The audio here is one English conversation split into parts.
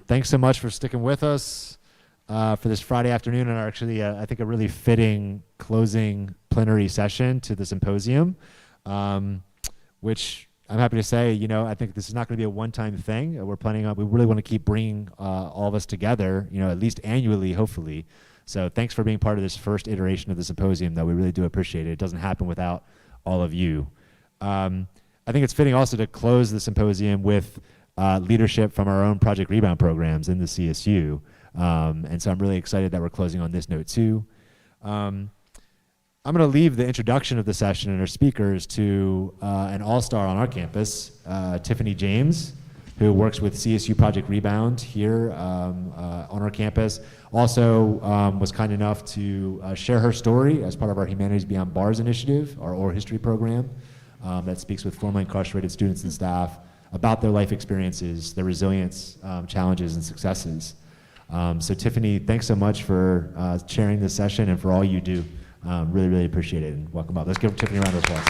Thanks so much for sticking with us for this Friday afternoon, and actually, I think a really fitting closing plenary session to the symposium, which I'm happy to say, I think this is not going to be a one-time thing. We're planning on, we really want to keep bringing all of us together, at least annually, hopefully. So thanks for being part of this first iteration of the symposium, though. We really do appreciate it. It doesn't happen without all of you. I think it's fitting also to close the symposium with leadership from our own Project Rebound programs in the CSU. And so I'm really excited that we're closing on this note too. I'm going to leave the introduction of the session and our speakers to an all-star on our campus, Tiffany James, who works with CSU Project Rebound here on our campus. Also was kind enough to share her story as part of our Humanities Beyond Bars initiative, our oral history program that speaks with formerly incarcerated students and staff about their life experiences, their resilience, challenges, and successes. So Tiffany, thanks so much for sharing this session and for all you do. Really, really appreciate it, and welcome up. Let's give Tiffany a round of applause.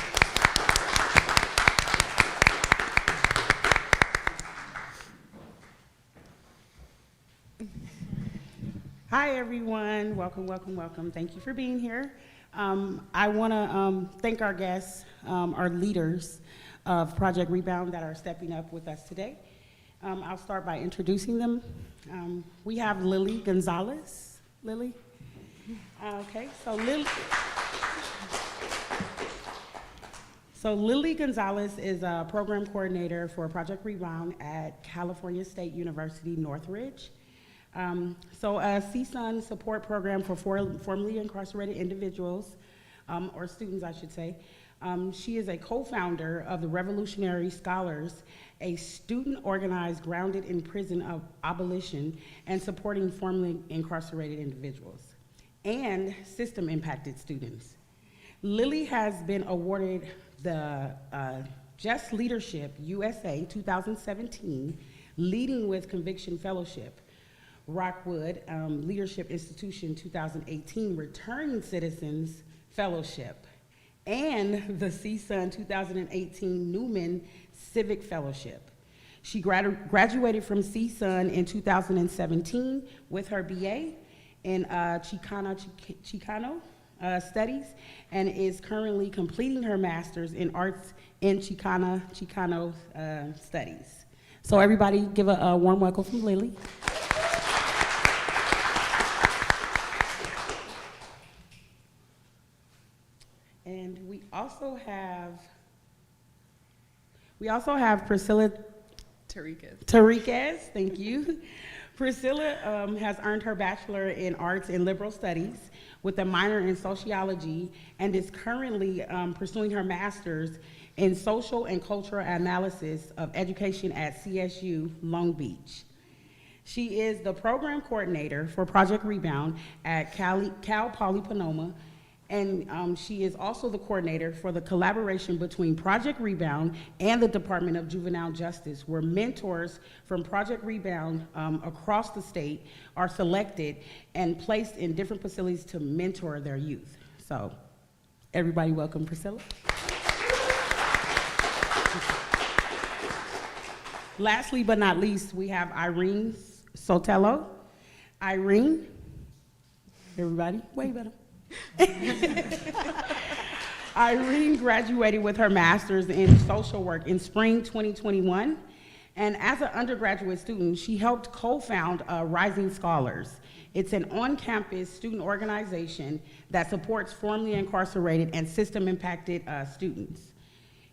Hi, everyone. Welcome, welcome, welcome. Thank you for being here. I want to thank our guests, our leaders of Project Rebound that are stepping up with us today. I'll start by introducing them. We have Lily Gonzalez. Lily? Okay, so Lily Gonzalez is a program coordinator for Project Rebound at California State University, Northridge. So a CSUN support program for formerly incarcerated individuals, or students, I should say. She is a co-founder of the Revolutionary Scholars, a student organized grounded in prison of abolition and supporting formerly incarcerated individuals and system impacted students. Lily has been awarded the Just Leadership USA 2017 Leading with Conviction Fellowship, Rockwood Leadership Institution 2018 Returning Citizens Fellowship, and the CSUN 2018 Newman Civic Fellowship. She graduated from CSUN in 2017 with her BA in Chicano Studies and is currently completing her master's in arts in Chicano Studies. So everybody give a warm welcome from Lily. And we also have Priscilla Tariqas, thank you. Priscilla has earned her Bachelor in Arts and Liberal Studies with a minor in sociology and is currently pursuing her master's in social and cultural analysis of education at CSU Long Beach. She is the program coordinator for Project Rebound at Cal Poly Pomona, and she is also the coordinator for the collaboration between Project Rebound and the Department of Juvenile Justice, where mentors from Project Rebound across the state are selected and placed in different facilities to mentor their youth. So, everybody welcome Priscilla. Lastly but not least, we have Irene Sotelo. Irene, everybody, wave at them. Irene graduated with her master's in social work in spring 2021, and as an undergraduate student, she helped co-found Rising Scholars. It's an on-campus student organization that supports formerly incarcerated and system-impacted students.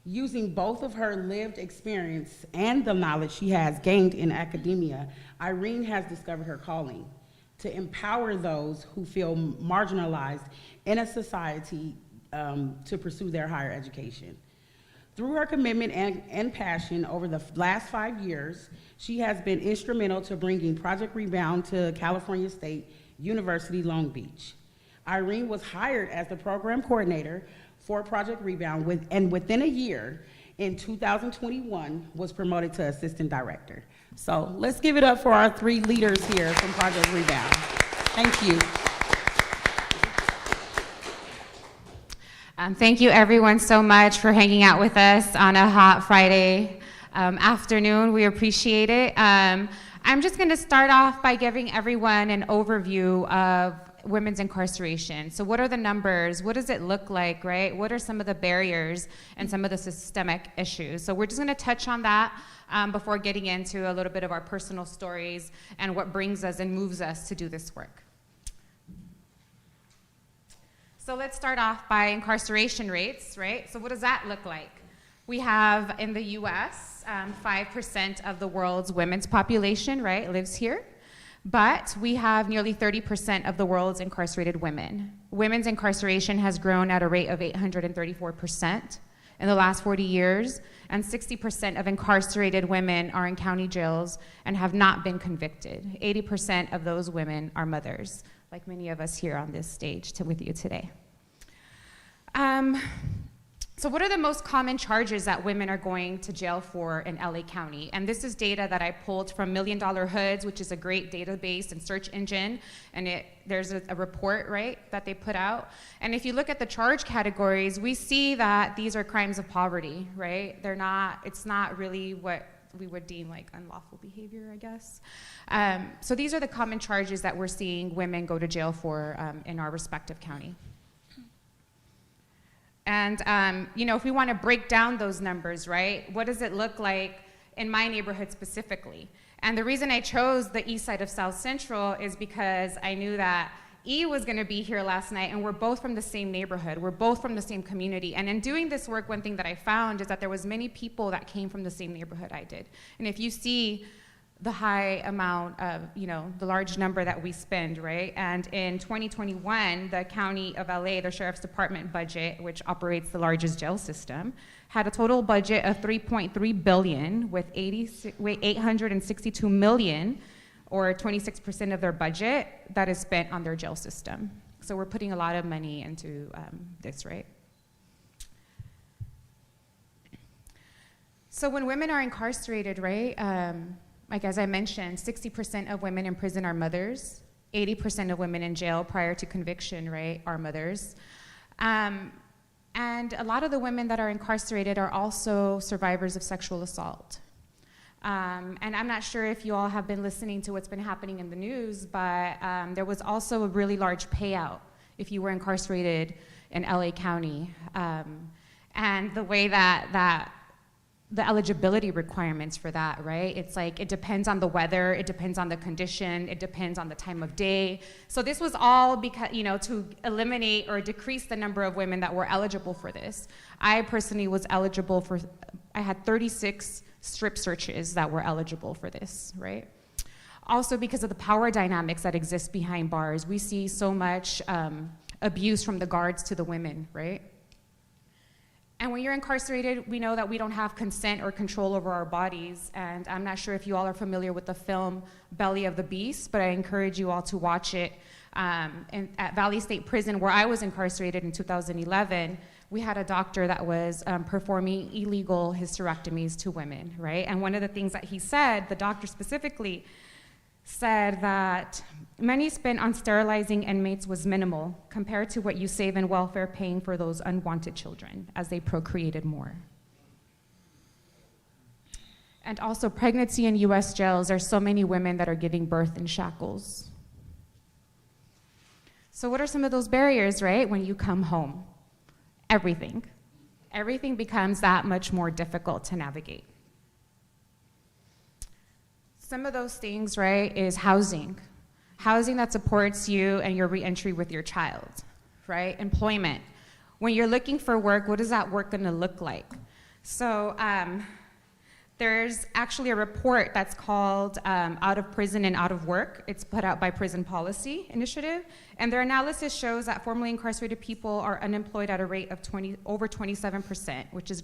Using both of her lived experience and the knowledge she has gained in academia, Irene has discovered her calling to empower those who feel marginalized in a society to pursue their higher education. Through her commitment and passion over the last 5 years, she has been instrumental to bringing Project Rebound to California State University, Long Beach. Irene was hired as the program coordinator for Project Rebound and within a year, in 2021, was promoted to assistant director. So let's give it up for our 3 leaders here from Project Rebound. Thank you. Thank you everyone so much for hanging out with us on a hot Friday afternoon. We appreciate it. I'm just going to start off by giving everyone an overview of women's incarceration. So what are the numbers? What does it look like, right? What are some of the barriers and some of the systemic issues? So we're just going to touch on that before getting into a little bit of our personal stories and what brings us and moves us to do this work. So let's start off by incarceration rates, right? So what does that look like? We have in the US, 5% of the world's women's population, right, lives here. But we have nearly 30% of the world's incarcerated women. Women's incarceration has grown at a rate of 834% in the last 40 years, and 60% of incarcerated women are in county jails and have not been convicted. 80% of those women are mothers, like many of us here on this stage with you today. So what are the most common charges that women are going to jail for in LA County? And this is data that I pulled from Million Dollar Hoods, which is a great database and search engine. And there's a report, right, that they put out. And if you look at the charge categories, we see that these are crimes of poverty, right? It's not really what we would deem like unlawful behavior, I guess. So these are the common charges that we're seeing women go to jail for in our respective county. And, you know, if we want to break down those numbers, right, what does it look like in my neighborhood specifically? And the reason I chose the east side of South Central is because I knew that E was going to be here last night, and we're both from the same neighborhood. We're both from the same community. And in doing this work, one thing that I found is that there was many people that came from the same neighborhood I did. And if you see the high amount of, you know, the large number that we spend, right? And in 2021, the County of LA, the Sheriff's Department budget, which operates the largest jail system, had a total budget of $3.3 billion with 862 million, or 26% of their budget, that is spent on their jail system. So we're putting a lot of money into this, right? So when women are incarcerated, right, like as I mentioned, 60% of women in prison are mothers. 80% of women in jail prior to conviction, right, are mothers. And a lot of the women that are incarcerated are also survivors of sexual assault. And I'm not sure if you all have been listening to what's been happening in the news, but there was also a really large payout if you were incarcerated in LA County. And the way that the eligibility requirements for that, right? It's like, it depends on the weather, it depends on the condition, it depends on the time of day. So this was all because, you know, to eliminate or decrease the number of women that were eligible for this. I personally was eligible for, I had 36 strip searches that were eligible for this, right? Also because of the power dynamics that exist behind bars, we see so much abuse from the guards to the women, right? And when you're incarcerated, we know that we don't have consent or control over our bodies. And I'm not sure if you all are familiar with the film Belly of the Beast, but I encourage you all to watch it. At Valley State Prison, where I was incarcerated in 2011, we had a doctor that was performing illegal hysterectomies to women, right? And one of the things that he said, the doctor specifically said that money spent on sterilizing inmates was minimal compared to what you save in welfare paying for those unwanted children as they procreated more. And also pregnancy in US jails, there's so many women that are giving birth in shackles. So what are some of those barriers, right? When you come home, everything becomes that much more difficult to navigate. Some of those things, right, is housing. Housing that supports you and your reentry with your child, right? Employment. When you're looking for work, what is that work gonna look like? So there's actually a report that's called Out of Prison and Out of Work. It's put out by Prison Policy Initiative. And their analysis shows that formerly incarcerated people are unemployed at a rate of over 27%, which is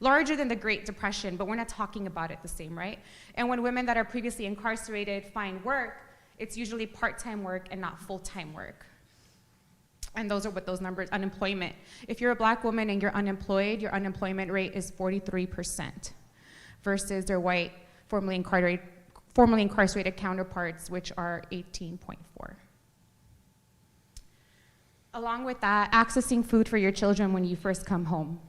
larger than the Great Depression, but we're not talking about it the same, right? And when women that are previously incarcerated find work, it's usually part-time work and not full-time work. And those are what those numbers, unemployment. If you're a Black woman and you're unemployed, your unemployment rate is 43%. Versus their white, formerly incarcerated counterparts, which are 18.4. Along with that, accessing food for your children when you first come home.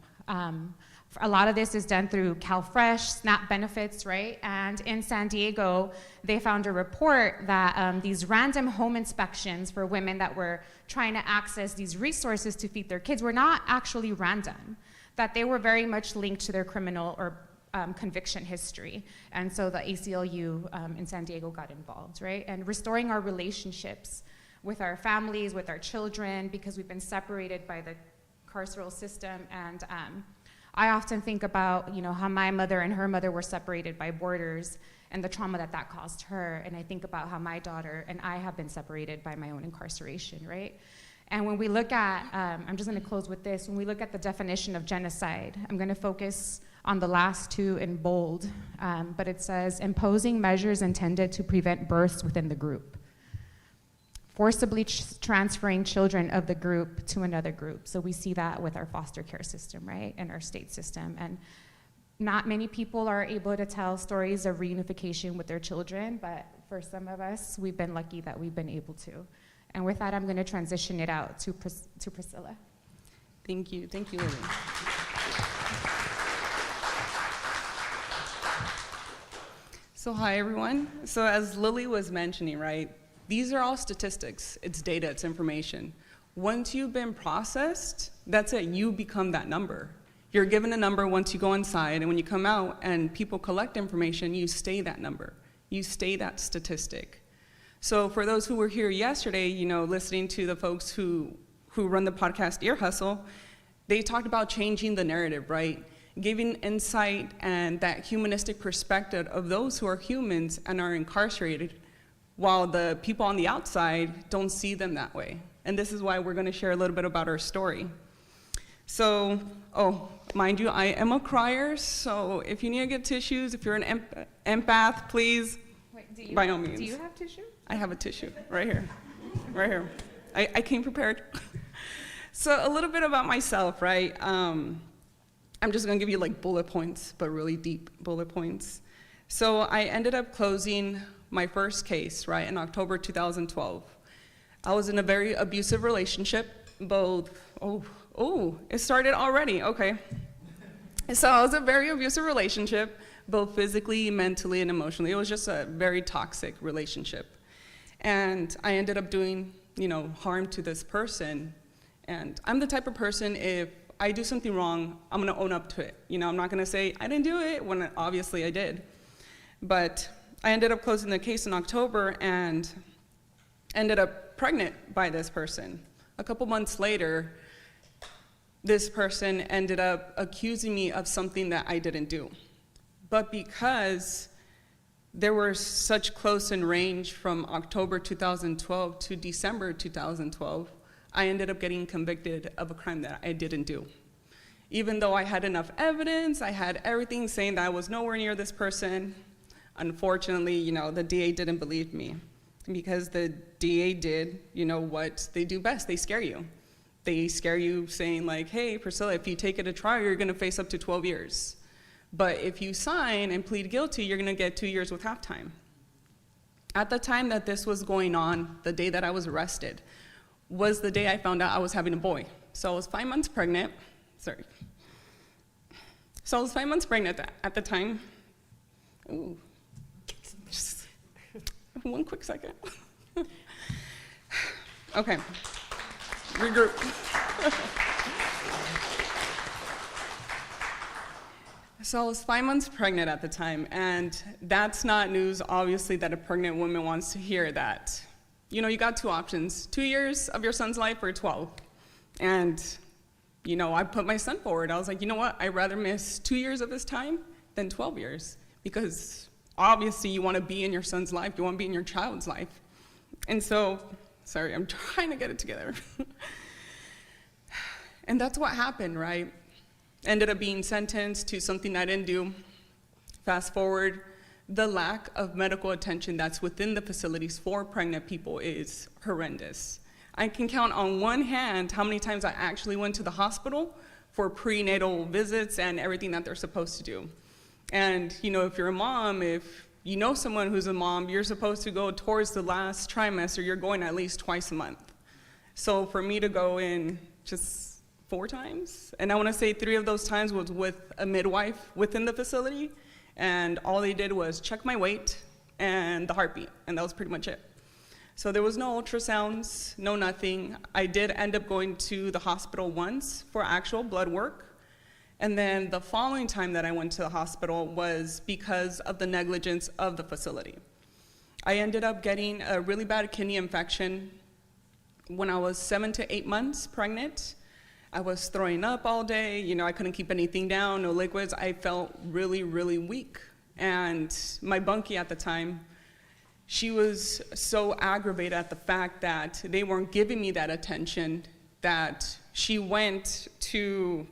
A lot of this is done through CalFresh, SNAP benefits, right? And in San Diego, they found a report that these random home inspections for women that were trying to access these resources to feed their kids were not actually random, that they were very much linked to their criminal or conviction history. And so the ACLU in San Diego got involved, right? And restoring our relationships with our families, with our children, because we've been separated by the carceral system. And I often think about, how my mother and her mother were separated by borders and the trauma that that caused her. And I think about how my daughter and I have been separated by my own incarceration, right? And when we look at, I'm just gonna close with this, when we look at the definition of genocide, I'm gonna focus on the last two in bold, but it says, imposing measures intended to prevent births within the group. Forcibly transferring children of the group to another group. So we see that with our foster care system, right, and our state system. And not many people are able to tell stories of reunification with their children, but for some of us, we've been lucky that we've been able to. And with that, I'm going to transition it out to Priscilla. Thank you, Lily. So hi, everyone. So as Lily was mentioning, right, these are all statistics. It's data, it's information. Once you've been processed, that's it, you become that number. You're given a number once you go inside, and when you come out and people collect information, you stay that number. You stay that statistic. So for those who were here yesterday, listening to the folks who run the podcast Ear Hustle, they talked about changing the narrative, right? Giving insight and that humanistic perspective of those who are humans and are incarcerated, while the people on the outside don't see them that way. And this is why we're gonna share a little bit about our story. So, mind you, I am a crier, so if you need to get tissues, if you're an empath, please, by all means. Do you have tissue? I have a tissue, right here, right here. I came prepared. So a little bit about myself, right? I'm just gonna give you like bullet points, but really deep bullet points. So I ended up closing my first case, right, in October 2012. I was in a very abusive relationship, it started already, okay. So I was in a very abusive relationship, both physically, mentally, and emotionally. It was just a very toxic relationship. And I ended up doing, harm to this person. And I'm the type of person, if I do something wrong, I'm gonna own up to it. I'm not gonna say, I didn't do it, when obviously I did. But I ended up closing the case in October and ended up pregnant by this person. A couple months later, this person ended up accusing me of something that I didn't do. But because there were such close in range from October 2012 to December 2012, I ended up getting convicted of a crime that I didn't do. Even though I had enough evidence, I had everything saying that I was nowhere near this person, unfortunately, the DA didn't believe me, because the DA did, what they do best. They scare you. They scare you saying like, hey, Priscilla, if you take it to trial, you're gonna face up to 12 years. But if you sign and plead guilty, you're gonna get 2 years with half time. At the time that this was going on, the day that I was arrested, was the day I found out I was having a boy. So I was 5 months pregnant, So I was 5 months pregnant at the time. Ooh. Just one quick second. Okay, regroup. So I was 5 months pregnant at the time, and that's not news, obviously, that a pregnant woman wants to hear that. You got two options, 2 years of your son's life or 12. And, I put my son forward. I was like, you know what, I'd rather miss 2 years of his time than 12 years, because obviously you want to be in your son's life, you want to be in your child's life. And so, sorry, I'm trying to get it together. And that's what happened, right? Ended up being sentenced to something I didn't do. Fast forward, the lack of medical attention that's within the facilities for pregnant people is horrendous. I can count on one hand how many times I actually went to the hospital for prenatal visits and everything that they're supposed to do. And if you're a mom, if you know someone who's a mom, you're supposed to go towards the last trimester, you're going at least twice a month. So for me to go in just 4 times. And I want to say 3 of those times was with a midwife within the facility. And all they did was check my weight and the heartbeat. And that was pretty much it. So there was no ultrasounds, no nothing. I did end up going to the hospital once for actual blood work. And then the following time that I went to the hospital was because of the negligence of the facility. I ended up getting a really bad kidney infection when I was 7 to 8 months pregnant. I was throwing up all day. You know, I couldn't keep anything down, no liquids. I felt really, really weak. And my bunkie at the time, she was so aggravated at the fact that they weren't giving me that attention that she went to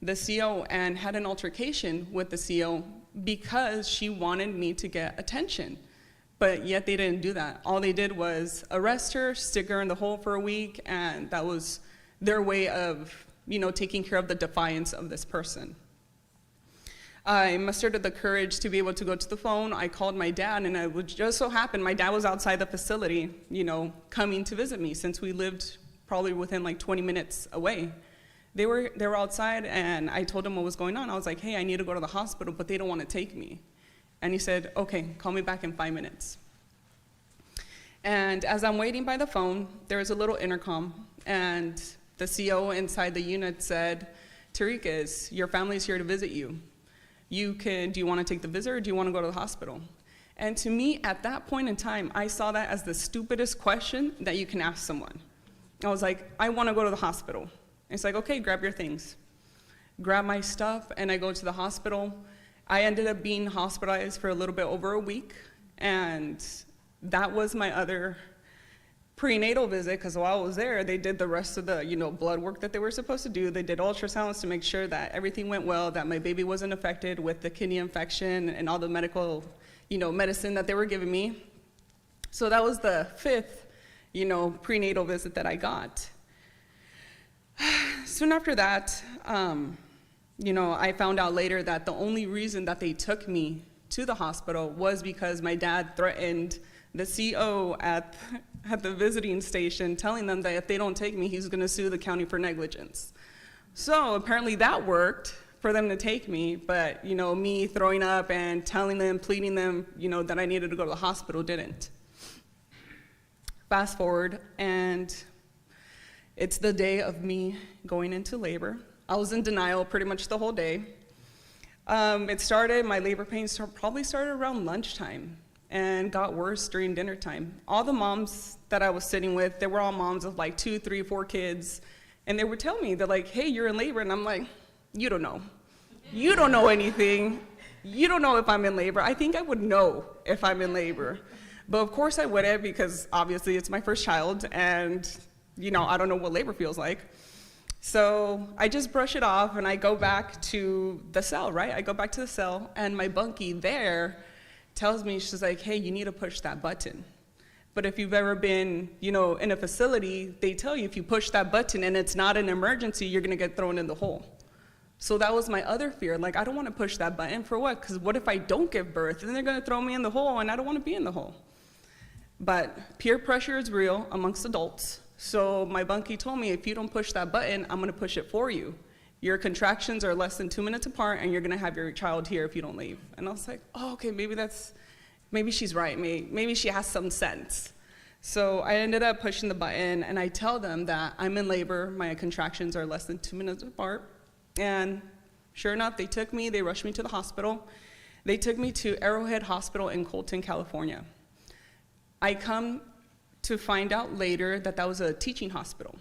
the CO and had an altercation with the CO because she wanted me to get attention. But yet they didn't do that. All they did was arrest her, stick her in the hole for a week, and that was their way of, you know, taking care of the defiance of this person. I mustered the courage to be able to go to the phone. I called my dad, and it would just so happen my dad was outside the facility, you know, coming to visit me since we lived probably within like 20 minutes away. They were outside, and I told him what was going on. I was like, hey, I need to go to the hospital, but they don't want to take me. And he said, okay, call me back in 5 minutes. And as I'm waiting by the phone, there was a little intercom, and the CO inside the unit said, Terriquez, your family's here to visit you. Do you want to take the visit, or do you want to go to the hospital? And to me, at that point in time, I saw that as the stupidest question that you can ask someone. I was like, I want to go to the hospital. And it's like, okay, grab your things. Grab my stuff, and I go to the hospital. I ended up being hospitalized for a little bit over a week, and that was my other prenatal visit, because while I was there, they did the rest of the, you know, blood work that they were supposed to do. They did ultrasounds to make sure that everything went well, that my baby wasn't affected with the kidney infection and all the medical, you know, medicine that they were giving me. So that was the 5th, you know, prenatal visit that I got. Soon after that, you know, I found out later that the only reason that they took me to the hospital was because my dad threatened the CO at the visiting station, telling them that if they don't take me, he's going to sue the county for negligence. So apparently that worked for them to take me, but, you know, me throwing up and telling them, pleading them, you know, that I needed to go to the hospital didn't. Fast forward, and it's the day of me going into labor. I was in denial pretty much the whole day. My labor pains probably started around lunchtime and got worse during dinner time. All the moms that I was sitting with, they were all moms of like 2, 3, 4 kids, and they would tell me, they're like, hey, you're in labor, and I'm like, you don't know. You don't know anything. You don't know if I'm in labor. I think I would know if I'm in labor. But of course I wouldn't, because obviously it's my first child, and, you know, I don't know what labor feels like. So I just brush it off, and I go back to the cell, right? I go back to the cell, and my bunkie there tells me, she's like, hey, you need to push that button. But if you've ever been, you know, in a facility, they tell you if you push that button and it's not an emergency, you're gonna get thrown in the hole. So that was my other fear. Like, I don't wanna push that button for what? Because what if I don't give birth? Then they're gonna throw me in the hole, and I don't wanna be in the hole. But peer pressure is real amongst adults. So my bunkie told me, if you don't push that button, I'm gonna push it for you. Your contractions are less than 2 minutes apart, and you're gonna have your child here if you don't leave. And I was like, oh, okay, maybe she's right. Maybe she has some sense. So I ended up pushing the button, and I tell them that I'm in labor, my contractions are less than 2 minutes apart. And sure enough, they rushed me to the hospital. They took me to Arrowhead Hospital in Colton, California. I come to find out later that that was a teaching hospital.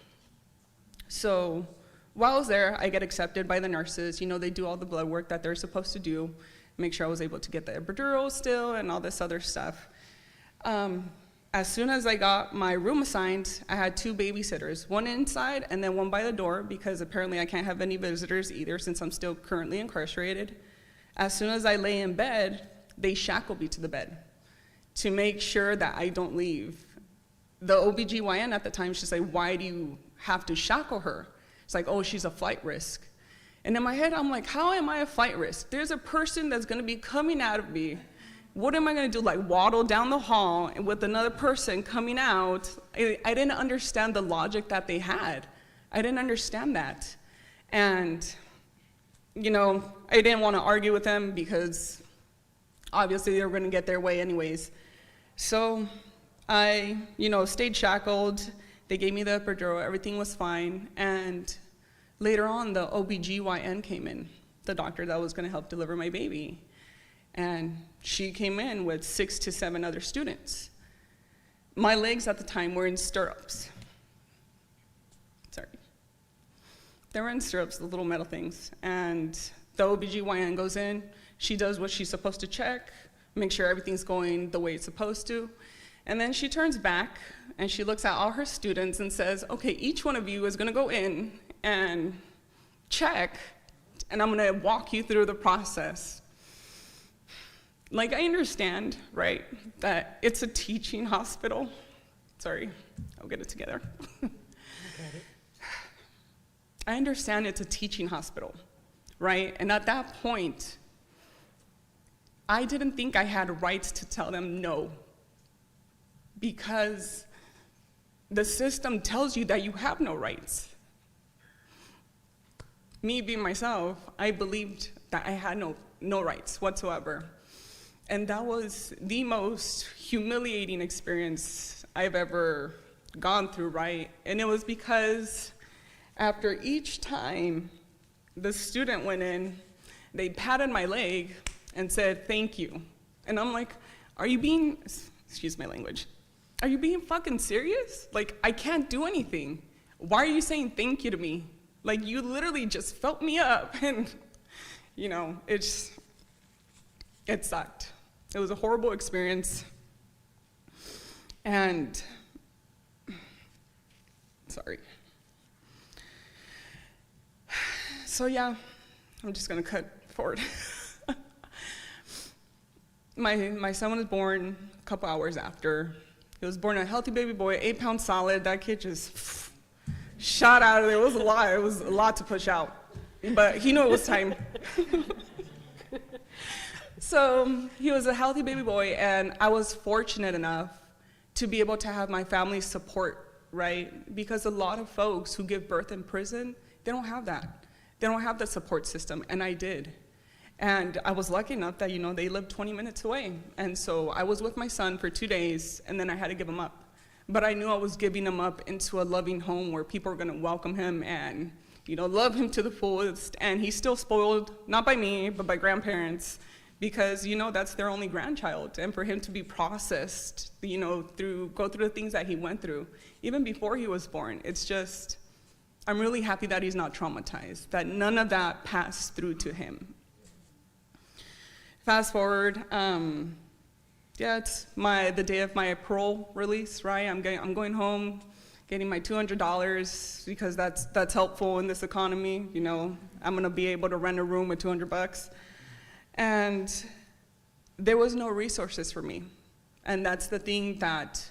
So while I was there, I get accepted by the nurses. You know, they do all the blood work that they're supposed to do, make sure I was able to get the epidural still and all this other stuff. As soon as I got my room assigned, I had 2 babysitters, one inside and then one by the door, because apparently I can't have any visitors either since I'm still currently incarcerated. As soon as I lay in bed, they shackled me to the bed to make sure that I don't leave. The OBGYN at the time, she's like, why do you have to shackle her? It's like, oh, she's a flight risk. And in my head, I'm like, how am I a flight risk? There's a person that's gonna be coming out of me. What am I gonna do, like waddle down the hall and with another person coming out? I didn't understand the logic that they had. I didn't understand that. And, you know, I didn't want to argue with them because obviously they were going to get their way anyways. So I, you know, stayed shackled. They gave me the epidural, everything was fine. And later on, the OBGYN came in, the doctor that was going to help deliver my baby. And she came in with 6 to 7 other students. My legs at the time were in stirrups. Sorry. They were in stirrups, the little metal things. And the OBGYN goes in, she does what she's supposed to check, make sure everything's going the way it's supposed to. And then she turns back and she looks at all her students and says, okay, each one of you is gonna go in and check, and I'm gonna walk you through the process. Like, I understand, right, that it's a teaching hospital. Sorry, I'll get it together. I understand it's a teaching hospital, right? And at that point, I didn't think I had rights to tell them no, because the system tells you that you have no rights. Me being myself, I believed that I had no rights whatsoever. And that was the most humiliating experience I've ever gone through, right? And it was because after each time the student went in, they patted my leg and said, thank you. And I'm like, are you being, excuse my language, are you being fucking serious? Like, I can't do anything. Why are you saying thank you to me? Like, you literally just felt me up, and, you know, it sucked. It was a horrible experience. And, sorry. So yeah, I'm just gonna cut forward. My son was born a couple hours after. He was born a healthy baby boy, 8 pounds solid. That kid just shot out of there. It was a lot. It was a lot to push out. But he knew it was time. So he was a healthy baby boy, and I was fortunate enough to be able to have my family's support, right? Because a lot of folks who give birth in prison, they don't have that. They don't have the support system, and I did. And I was lucky enough that, you know, they lived 20 minutes away. And so I was with my son for 2 days, and then I had to give him up. But I knew I was giving him up into a loving home where people are gonna welcome him and, you know, love him to the fullest. And he's still spoiled, not by me, but by grandparents, because, you know, that's their only grandchild. And for him to be processed, you know, go through the things that he went through, even before he was born, it's just, I'm really happy that he's not traumatized, that none of that passed through to him. Fast forward, yeah, it's the day of my parole release, right? I'm going home, getting my $200 because that's helpful in this economy. You know, I'm gonna be able to rent a room with $200. And there was no resources for me. And that's the thing that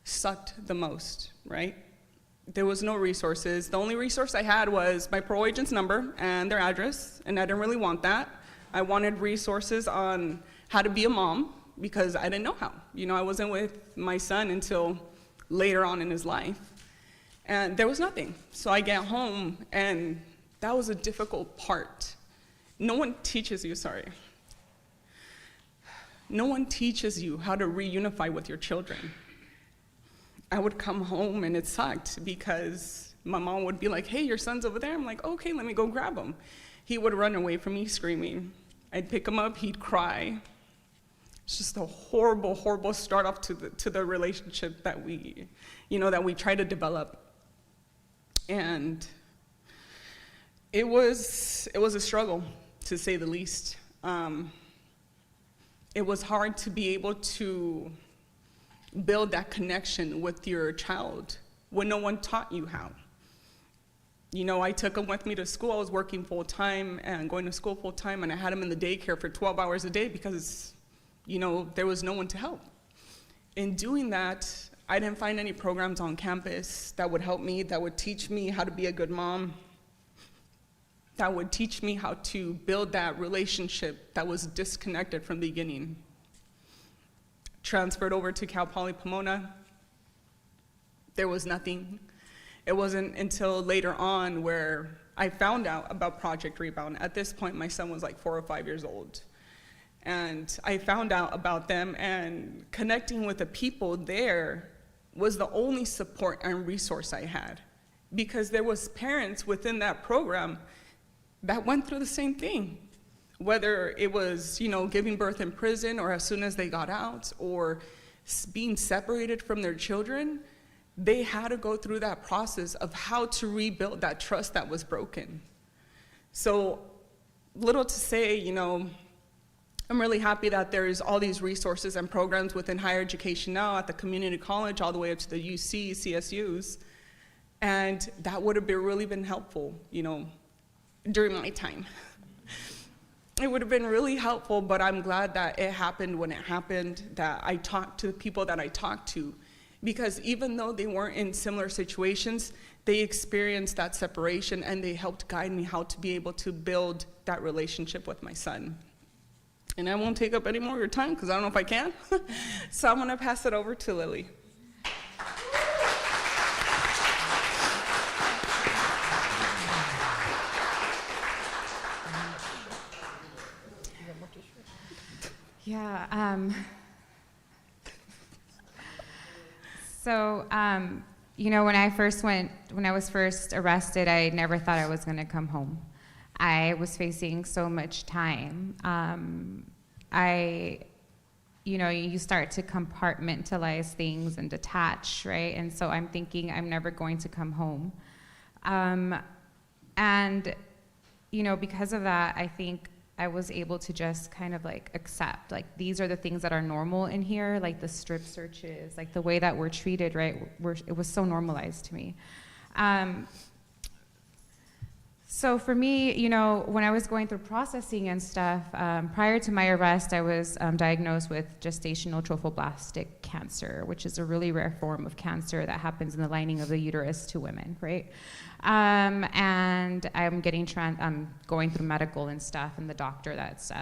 sucked the most, right? There was no resources. The only resource I had was my parole agent's number and their address, and I didn't really want that. I wanted resources on how to be a mom because I didn't know how. You know, I wasn't with my son until later on in his life. And there was nothing. So I get home, and that was a difficult part. No one teaches you, no one teaches you how to reunify with your children. I would come home and it sucked because my mom would be like, hey, your son's over there. I'm like, okay, let me go grab him. He would run away from me screaming. I'd pick him up, he'd cry. It's just a horrible, horrible start off to the relationship that we try to develop. And it was a struggle, to say the least. It was hard to be able to build that connection with your child when no one taught you how. You know, I took him with me to school. I was working full-time and going to school full-time, and I had him in the daycare for 12 hours a day because, you know, there was no one to help. In doing that, I didn't find any programs on campus that would help me, that would teach me how to be a good mom, that would teach me how to build that relationship that was disconnected from the beginning. Transferred over to Cal Poly Pomona. There was nothing. It wasn't until later on where I found out about Project Rebound. At this point, my son was like 4 or 5 years old. And I found out about them, and connecting with the people there was the only support and resource I had, because there was parents within that program that went through the same thing, whether it was, giving birth in prison or as soon as they got out, or being separated from their children. They had to go through that process of how to rebuild that trust that was broken. So, little to say, I'm really happy that there's all these resources and programs within higher education now at the community college, all the way up to the UC, CSUs, and that would have really been helpful, during my time. It would have been really helpful, but I'm glad that it happened when it happened, that I talked to the people that I talked to, because even though they weren't in similar situations, they experienced that separation, and they helped guide me how to be able to build that relationship with my son. And I won't take up any more of your time, because I don't know if I can. So I'm gonna pass it over to Lily. Yeah. So, when I was first arrested, I never thought I was going to come home. I was facing so much time. You start to compartmentalize things and detach, right? And so I'm thinking I'm never going to come home. Because of that, I think I was able to just kind of accept, these are the things that are normal in here, like the strip searches, the way that we're treated, right? It was so normalized to me. So for me, when I was going through processing and stuff, prior to my arrest, I was diagnosed with gestational trophoblastic cancer, which is a really rare form of cancer that happens in the lining of the uterus to women, right? And I'm going through medical and stuff, and the doctor that's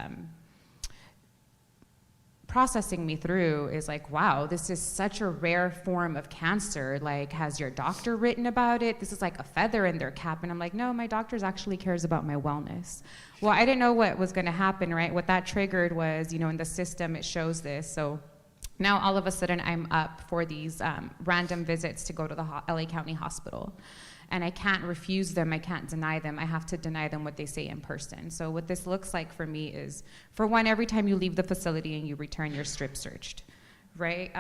processing me through is like, wow, this is such a rare form of cancer. Has your doctor written about it? This is like a feather in their cap. And I'm like, no, my doctor actually cares about my wellness. Well, I didn't know what was going to happen, right? What that triggered was, in the system, it shows this. So now all of a sudden I'm up for these random visits to go to the LA County Hospital. And I can't refuse them, I can't deny them, I have to deny them what they say in person. So what this looks like for me is, for one, every time you leave the facility and you return, you're strip searched, right?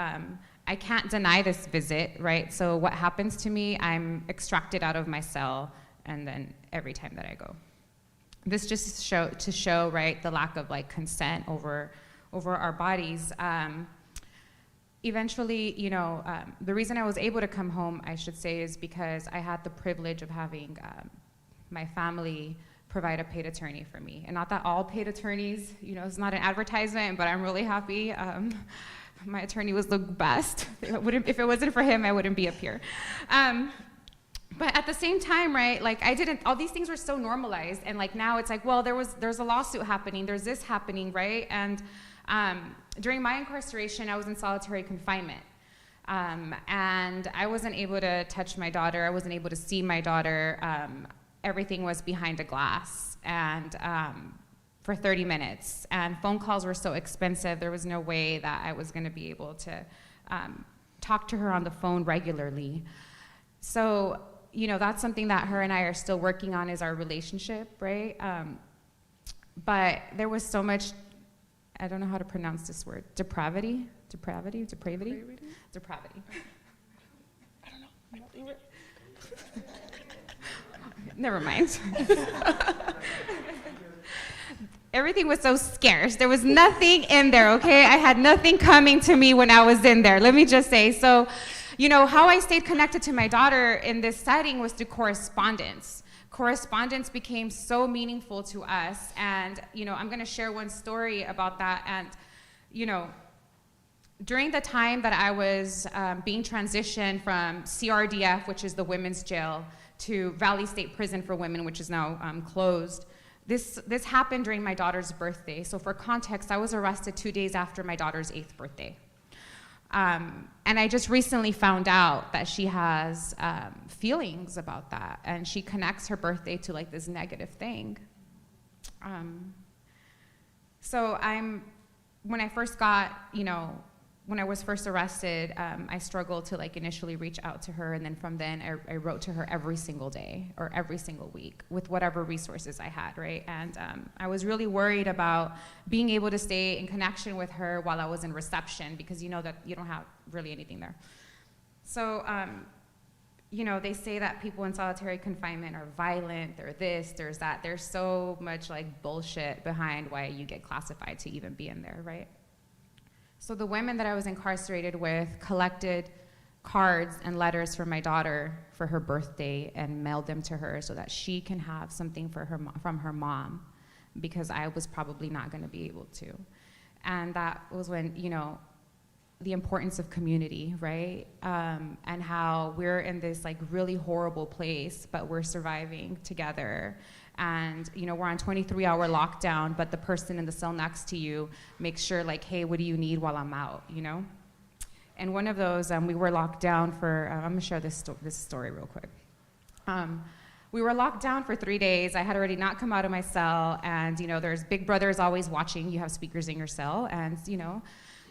I can't deny this visit, right? So what happens to me, I'm extracted out of my cell, and then every time that I go. This just to show, right, the lack of consent over our bodies. Eventually, the reason I was able to come home, I should say, is because I had the privilege of having my family provide a paid attorney for me. And not that all paid attorneys, it's not an advertisement, but I'm really happy. My attorney was the best. If it wasn't for him, I wouldn't be up here. But at the same time, right, all these things were so normalized, and now it's well, there's a lawsuit happening, there's this happening, right? And during my incarceration, I was in solitary confinement. And I wasn't able to touch my daughter. I wasn't able to see my daughter. Everything was behind a glass, and for 30 minutes. And phone calls were so expensive, there was no way that I was going to be able to talk to her on the phone regularly. So, that's something that her and I are still working on, is our relationship, right? But there was so much, I don't know how to pronounce this word, depravity. I don't know. Never mind. Everything was so scarce. There was nothing in there, okay? I had nothing coming to me when I was in there. Let me just say. So, how I stayed connected to my daughter in this setting was through correspondence. Correspondence became so meaningful to us. And, I'm going to share one story about that. And, during the time that I was being transitioned from CRDF, which is the women's jail, to Valley State Prison for Women, which is now closed, this happened during my daughter's birthday. So for context, I was arrested 2 days after my daughter's 8th birthday. And I just recently found out that she has feelings about that, and she connects her birthday to like this negative thing. So when I first got, when I was first arrested, I struggled to like initially reach out to her, and then from then I wrote to her every single day or every single week with whatever resources I had, right? And I was really worried about being able to stay in connection with her while I was in reception, because you know that you don't have really anything there. So, they say that people in solitary confinement are violent, they're this, there's that. There's so much like bullshit behind why you get classified to even be in there, right? So the women that I was incarcerated with collected cards and letters for my daughter for her birthday and mailed them to her so that she can have something for her from her mom, because I was probably not going to be able to. And that was when, the importance of community, right? And how we're in this like really horrible place, but we're surviving together. And we're on 23-hour lockdown, but the person in the cell next to you makes sure like, hey, what do you need while I'm out, And one of those, we were locked down for, I'm gonna share this story real quick. We were locked down for 3 days. I had already not come out of my cell, and there's Big Brother is always watching. You have speakers in your cell, and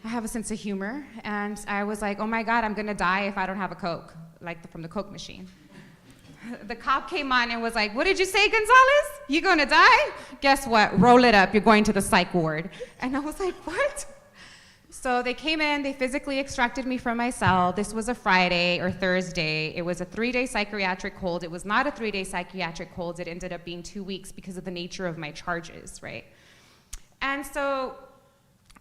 I have a sense of humor, and I was like, oh my God, I'm gonna die if I don't have a Coke, from the Coke machine. The cop came on and was like, what did you say, Gonzalez? You gonna die? Guess what? Roll it up, you're going to the psych ward. And I was like, what? So they came in, they physically extracted me from my cell. This was a Friday or Thursday. It was a 3-day psychiatric hold. It was not a 3-day psychiatric hold. It ended up being 2 weeks because of the nature of my charges, right? And so,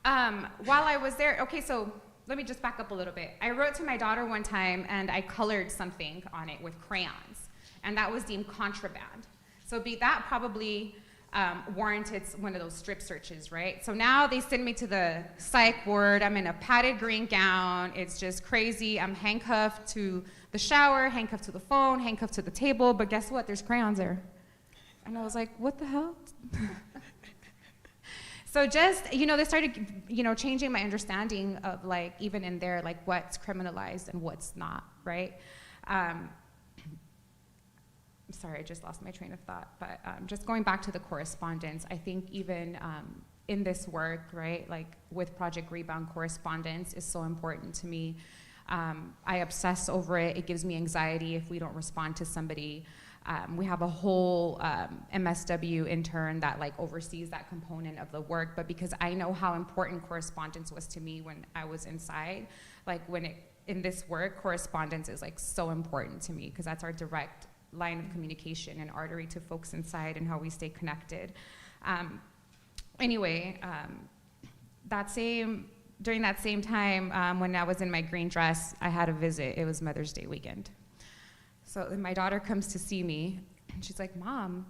while I was there, okay, so let me just back up a little bit. I wrote to my daughter one time and I colored something on it with crayons, and that was deemed contraband. So that probably warranted one of those strip searches, right? So now they send me to the psych ward. I'm in a padded green gown. It's just crazy. I'm handcuffed to the shower, handcuffed to the phone, handcuffed to the table, but guess what? There's crayons there. And I was like, what the hell? So just, they started, changing my understanding of like, even in there, like what's criminalized and what's not, right? Sorry, I just lost my train of thought, but just going back to the correspondence, I think even in this work, right, like with Project Rebound, correspondence is so important to me. I obsess over it. It gives me anxiety if we don't respond to somebody. We have a whole MSW intern that like oversees that component of the work, but because I know how important correspondence was to me when I was inside, like in this work, correspondence is like so important to me because that's our direct line of communication and artery to folks inside and how we stay connected. During that same time, when I was in my green dress, I had a visit. It was Mother's Day weekend. So then my daughter comes to see me, and she's like, Mom,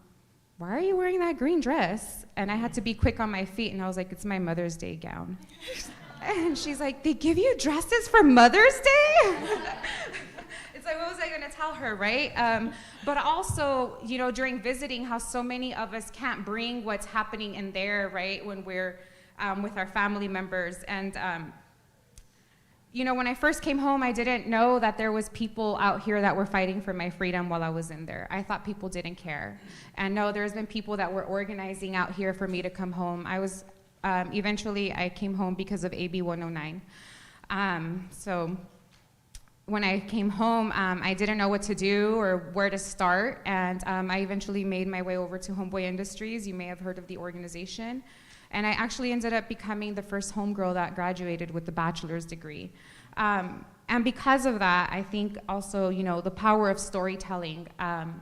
why are you wearing that green dress? And I had to be quick on my feet, and I was like, it's my Mother's Day gown. And she's like, they give you dresses for Mother's Day? It's like, what was I gonna tell her, right? But also, during visiting, how so many of us can't bring what's happening in there, right, when we're with our family members. And when I first came home, I didn't know that there was people out here that were fighting for my freedom while I was in there. I thought people didn't care. And no, there's been people that were organizing out here for me to come home. Eventually I came home because of AB 109. So when I came home, I didn't know what to do or where to start. And I eventually made my way over to Homeboy Industries. You may have heard of the organization. And I actually ended up becoming the first homegirl that graduated with the bachelor's degree. And because of that, I think also, the power of storytelling.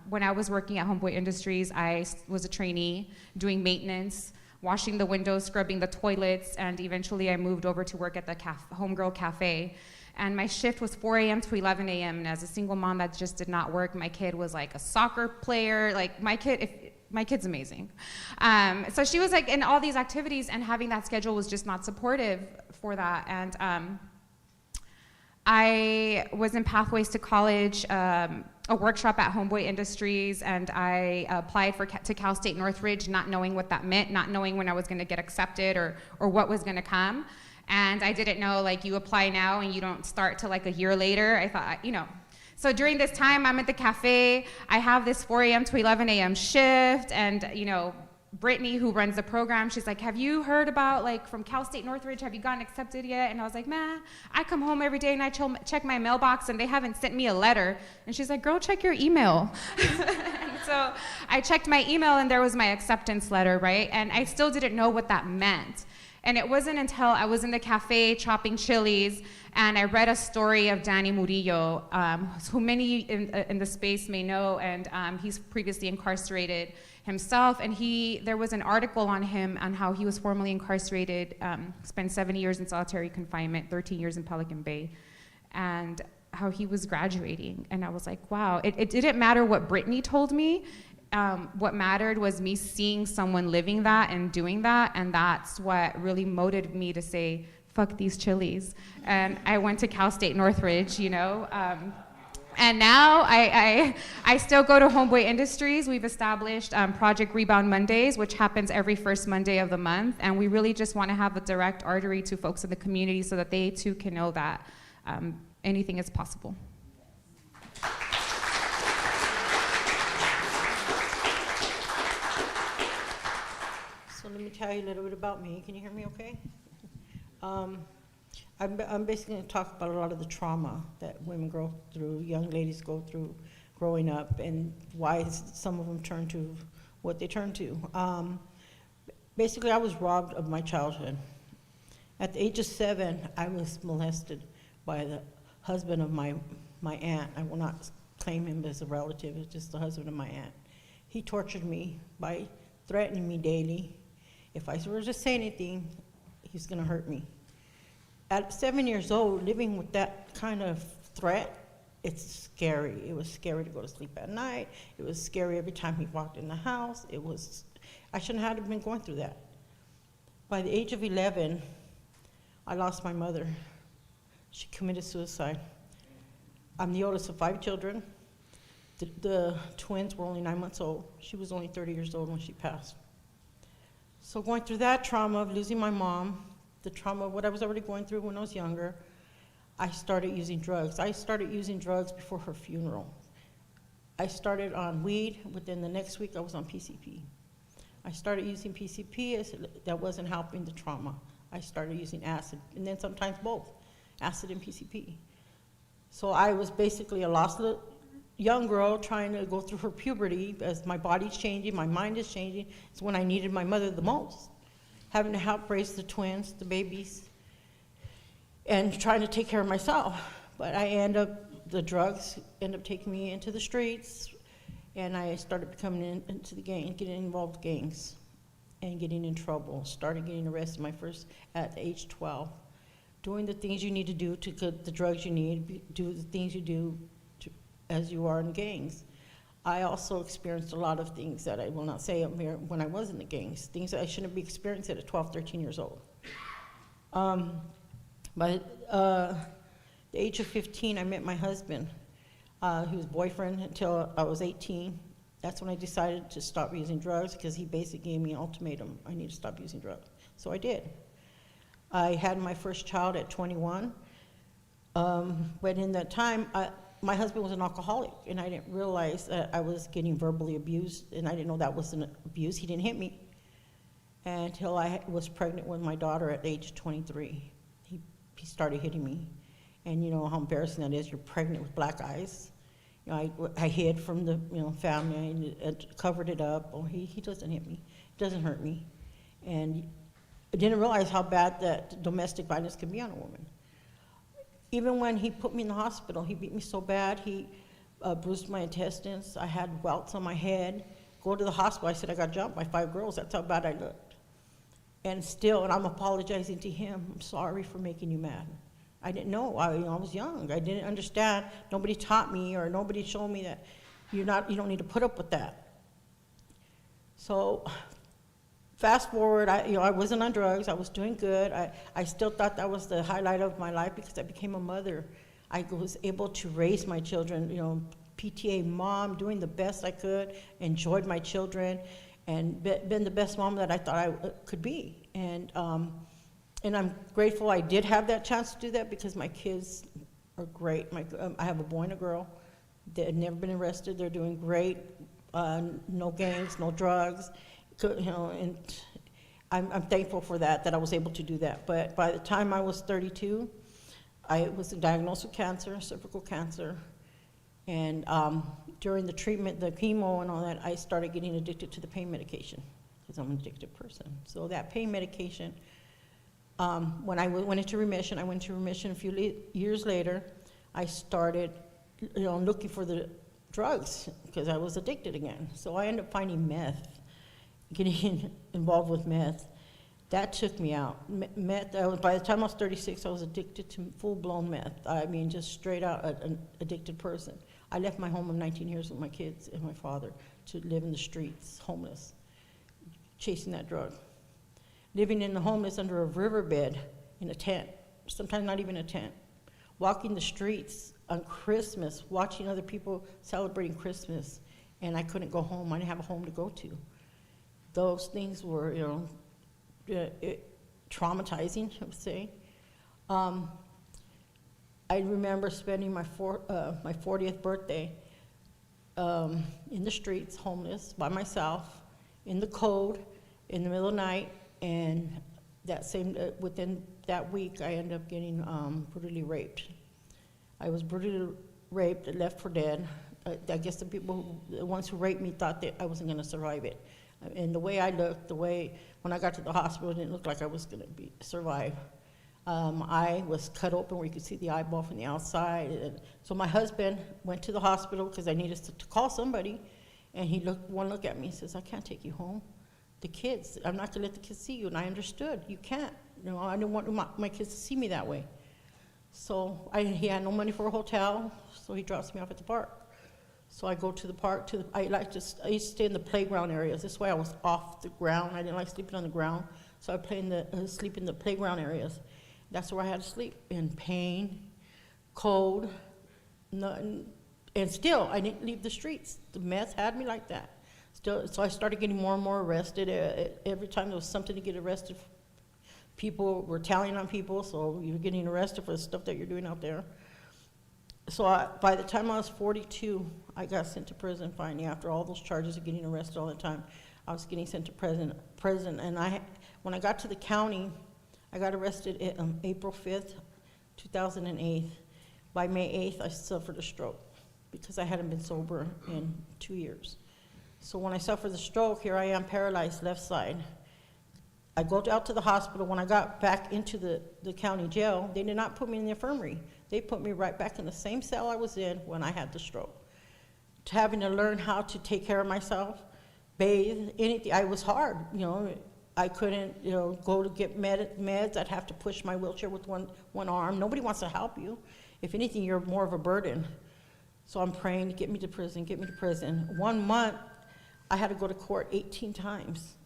When I was working at Homeboy Industries, I was a trainee doing maintenance, washing the windows, scrubbing the toilets, and eventually I moved over to work at the Homegirl Cafe. And my shift was 4 a.m. to 11 a.m. And as a single mom, that just did not work. My kid was like a soccer player. Like my kid's amazing. So she was like in all these activities, and having that schedule was just not supportive for that. And I was in Pathways to College, a workshop at Homeboy Industries, and I applied to Cal State Northridge, not knowing what that meant, not knowing when I was gonna get accepted or what was gonna come. And I didn't know, like, you apply now and you don't start till like a year later. I thought, you know. So during this time, I'm at the cafe. I have this 4 a.m. to 11 a.m. shift, and, you know, Brittany, who runs the program, she's like, have you heard about, like, from Cal State Northridge, have you gotten accepted yet? And I was like, man, I come home every day and I check my mailbox and they haven't sent me a letter. And she's like, girl, check your email. And so I checked my email and there was my acceptance letter, right? And I still didn't know what that meant. And it wasn't until I was in the cafe chopping chilies and I read a story of Danny Murillo, who many in the space may know, and he's previously incarcerated himself. And there was an article on him on how he was formerly incarcerated, spent 7 years in solitary confinement, 13 years in Pelican Bay, and how he was graduating. And I was like, wow, it didn't matter what Brittany told me. What mattered was me seeing someone living that and doing that, and that's what really motivated me to say, fuck these chilies. And I went to Cal State Northridge, you know, and now I still go to Homeboy Industries. We've established Project Rebound Mondays, which happens every first Monday of the month, and we really just want to have a direct artery to folks in the community so that they too can know that anything is possible. So let me tell you a little bit about me. Can you hear me okay? I'm basically going to talk about a lot of the trauma that women go through, young ladies go through growing up, and why some of them turn to what they turn to. Basically, I was robbed of my childhood. At the age of 7, I was molested by the husband of my aunt. I will not claim him as a relative, it's just the husband of my aunt. He tortured me by threatening me daily. If I were to say anything, he's going to hurt me. At 7 years old, living with that kind of threat, it's scary. It was scary to go to sleep at night. It was scary every time he walked in the house. I shouldn't have been going through that. By the age of 11, I lost my mother. She committed suicide. I'm the oldest of 5 children. The twins were only 9 months old. She was only 30 years old when she passed. So going through that trauma of losing my mom, the trauma of what I was already going through when I was younger, I started using drugs. I started using drugs before her funeral. I started on weed. Within the next week, I was on PCP. I started using PCP. That wasn't helping the trauma. I started using acid, and then sometimes both, acid and PCP. So I was basically a lost young girl trying to go through her puberty as my body's changing, my mind is changing. It's when I needed my mother the most. Having to help raise the twins, the babies, and trying to take care of myself. But the drugs end up taking me into the streets, and I started becoming into the gang, getting involved with gangs, and getting in trouble. Started getting arrested at age 12. Doing the things you need to do to get the drugs you need, do the things you do as you are in gangs. I also experienced a lot of things that I will not say up here when I was in the gangs, things that I shouldn't be experiencing at 12, 13 years old. By the age of 15, I met my husband. He was boyfriend until I was 18. That's when I decided to stop using drugs because he basically gave me an ultimatum. I need to stop using drugs. So I did. I had my first child at 21. But in that time, my husband was an alcoholic, and I didn't realize that I was getting verbally abused, and I didn't know that was an abuse. He didn't hit me until I was pregnant with my daughter at the age of 23. He started hitting me, and you know how embarrassing that is. You're pregnant with black eyes. You know, I hid from the family, and covered it up. Oh, he doesn't hit me. He doesn't hurt me. And I didn't realize how bad that domestic violence can be on a woman. Even when he put me in the hospital, he beat me so bad, he bruised my intestines. I had welts on my head. Go to the hospital, I said I got jumped by 5 girls. That's how bad I looked. And I'm apologizing to him. I'm sorry for making you mad. I didn't know. I was young. I didn't understand. Nobody taught me, or nobody showed me that you don't need to put up with that. So fast forward, I wasn't on drugs. I was doing good. I still thought that was the highlight of my life because I became a mother. I was able to raise my children, PTA mom, doing the best I could, enjoyed my children, and been the best mom that I thought I could be. And And I'm grateful I did have that chance to do that because my kids are great. I have a boy and a girl. They had never been arrested. They're doing great. No gangs, no drugs, and I'm thankful for that I was able to do that. But by the time I was 32, I was diagnosed with cancer, cervical cancer. And during the treatment, the chemo and all that, I started getting addicted to the pain medication because I'm an addicted person. So that pain medication, when I went into remission, a few years later. I started, looking for the drugs because I was addicted again. So I ended up finding meth, getting involved with meth. That took me out. Meth, by the time I was 36, I was addicted to full-blown meth. I mean, just straight out an addicted person. I left my home of 19 years with my kids and my father to live in the streets, homeless, chasing that drug. Living in the homeless under a riverbed in a tent, sometimes not even a tent. Walking the streets on Christmas, watching other people celebrating Christmas, and I couldn't go home. I didn't have a home to go to. Those things were, traumatizing, I would say. I remember spending my 40th birthday in the streets, homeless, by myself, in the cold, in the middle of the night, and within that week, I ended up getting brutally raped. I was brutally raped and left for dead. I guess the ones who raped me thought that I wasn't going to survive it. And the way I looked, when I got to the hospital, it didn't look like I was going to survive. I was cut open where you could see the eyeball from the outside. And so my husband went to the hospital because I needed to call somebody. And he looked at me and says, I can't take you home. The kids, I'm not going to let the kids see you. And I understood, you can't. I didn't want my kids to see me that way. So he had no money for a hotel, so he drops me off at the park. So I go to the park. I used to stay in the playground areas. This way I was off the ground. I didn't like sleeping on the ground. So I sleep in the playground areas. That's where I had to sleep, in pain, cold, and still I didn't leave the streets. The meth had me like that. So I started getting more and more arrested. Every time there was something to get arrested, people were tallying on people, so you're getting arrested for the stuff that you're doing out there. So by the time I was 42, I got sent to prison finally. After all those charges of getting arrested all the time, I was getting sent to prison. And when I got to the county, I got arrested April 5th, 2008. By May 8th, I suffered a stroke because I hadn't been sober in 2 years. So when I suffered the stroke, here I am paralyzed left side. I go out to the hospital. When I got back into the county jail, they did not put me in the infirmary. They put me right back in the same cell I was in when I had the stroke. Having to learn how to take care of myself, bathe, anything. I was hard, I couldn't, go to get meds. I'd have to push my wheelchair with one arm. Nobody wants to help you. If anything, you're more of a burden. So I'm praying, get me to prison, get me to prison. 1 month, I had to go to court 18 times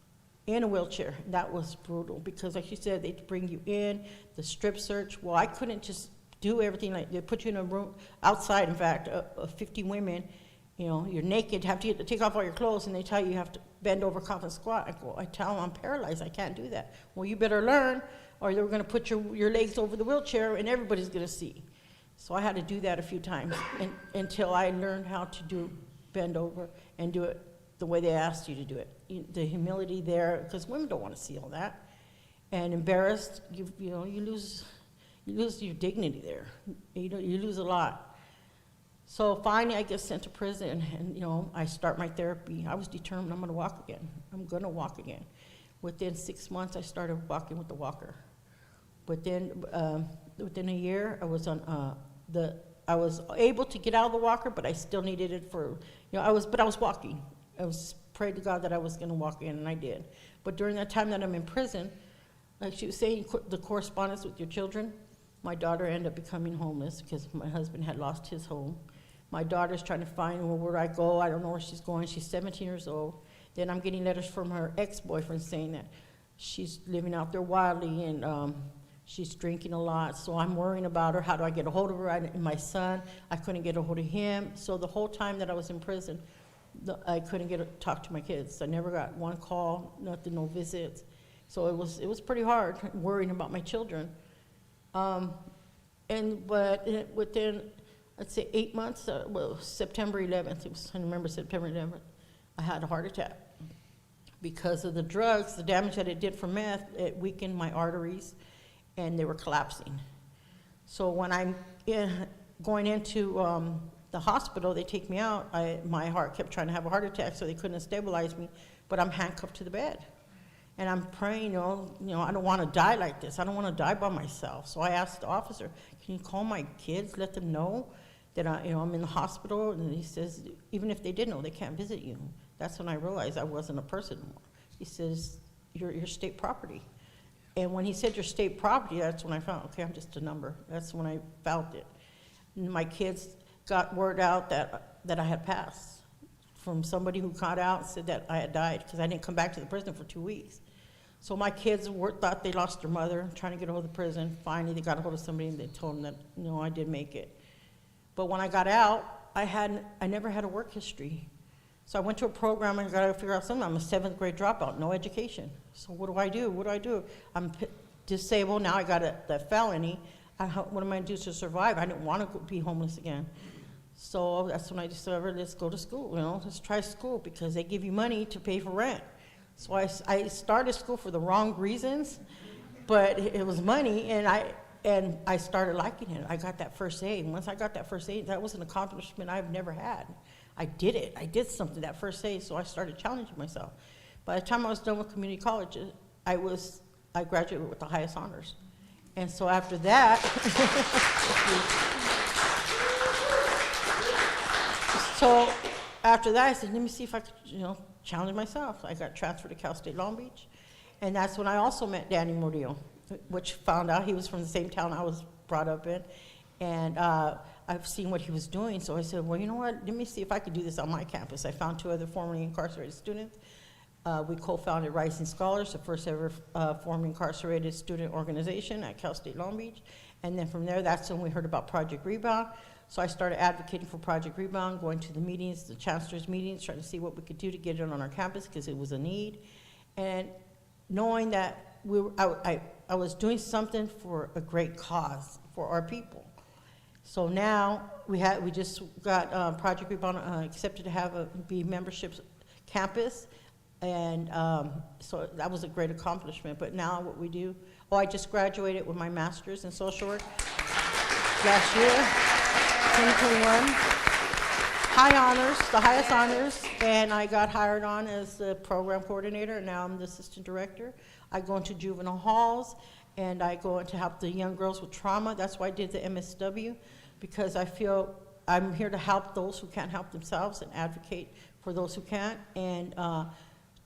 in a wheelchair. That was brutal because, like you said, they'd bring you in, the strip search. Well, I couldn't just do everything. Like they put you in a room outside, in fact, of 50 women. You're naked, have to take off all your clothes, and they tell you have to bend over, cough, and squat. I tell them I'm paralyzed, I can't do that. Well, you better learn, or they're going to put your legs over the wheelchair, and everybody's going to see. So I had to do that a few times until I learned how to bend over and do it the way they asked you to do it. The humility there, because women don't want to see all that. And embarrassed, you lose your dignity there. You lose a lot. So finally, I get sent to prison, and I start my therapy. I was determined I'm going to walk again. I'm going to walk again. Within 6 months, I started walking with the walker. Within a year, I was I was able to get out of the walker, but I still needed it for, I was walking. I was prayed to God that I was going to walk in, and I did. But during that time that I'm in prison, like she was saying, the correspondence with your children, my daughter ended up becoming homeless because my husband had lost his home. My daughter's trying to find, where do I go? I don't know where she's going. She's 17 years old. Then I'm getting letters from her ex-boyfriend saying that she's living out there wildly and she's drinking a lot. So I'm worrying about her. How do I get a hold of her? And my son, I couldn't get a hold of him. So the whole time that I was in prison, I couldn't talk to my kids. I never got one call, nothing, no visits. So it was pretty hard worrying about my children. But within, I'd say 8 months, well, September 11th, I remember September 11th, I had a heart attack. Because of the drugs, the damage that it did for meth, it weakened my arteries, and they were collapsing. So when I'm going into the hospital, they take me out, my heart kept trying to have a heart attack, so they couldn't stabilize me, but I'm handcuffed to the bed. And I'm praying, I don't want to die like this. I don't want to die by myself. So I asked the officer, can you call my kids, let them know that I'm in the hospital? And he says, even if they did know, they can't visit you. That's when I realized I wasn't a person anymore. He says, you're state property. And when he said you're state property, that's when I found, okay, I'm just a number. That's when I felt it. And my kids got word out that I had passed from somebody who got out and said that I had died because I didn't come back to the prison for 2 weeks. So my kids thought they lost their mother, trying to get a hold of the prison. Finally, they got a hold of somebody and they told them that, no, I did make it. But when I got out, I never had a work history. So I went to a program and got to figure out something. I'm a 7th grade dropout, no education. So what do I do? What do I do? I'm disabled, now I got a felony. What am I going to do to survive? I didn't want to be homeless again. So that's when I discovered, let's go to school, let's try school because they give you money to pay for rent. So I started school for the wrong reasons, but it was money, and I started liking it. I got that first aid, and once I got that first aid, that was an accomplishment I've never had. I did it. I did something that first aid, so I started challenging myself. By the time I was done with community college, I graduated with the highest honors. And so after that, I said, let me see if I could, challenge myself. I got transferred to Cal State Long Beach, and that's when I also met Danny Murillo, which found out he was from the same town I was brought up in, and I've seen what he was doing, so I said, well, you know what, let me see if I could do this on my campus. I found 2 other formerly incarcerated students. We co-founded Rising Scholars, the first ever formerly incarcerated student organization at Cal State Long Beach, and then from there, that's when we heard about Project Rebound. So I started advocating for Project Rebound, going to the meetings, the chancellor's meetings, trying to see what we could do to get it on our campus because it was a need. And knowing that I was doing something for a great cause for our people. So now we just got Project Rebound accepted to be membership campus. And so that was a great accomplishment. But now what we do, I just graduated with my master's in social work last year. 2021, high honors, the highest honors, and I got hired on as the program coordinator, and now I'm the assistant director. I go into juvenile halls, and I go in to help the young girls with trauma. That's why I did the MSW, because I feel I'm here to help those who can't help themselves and advocate for those who can't, and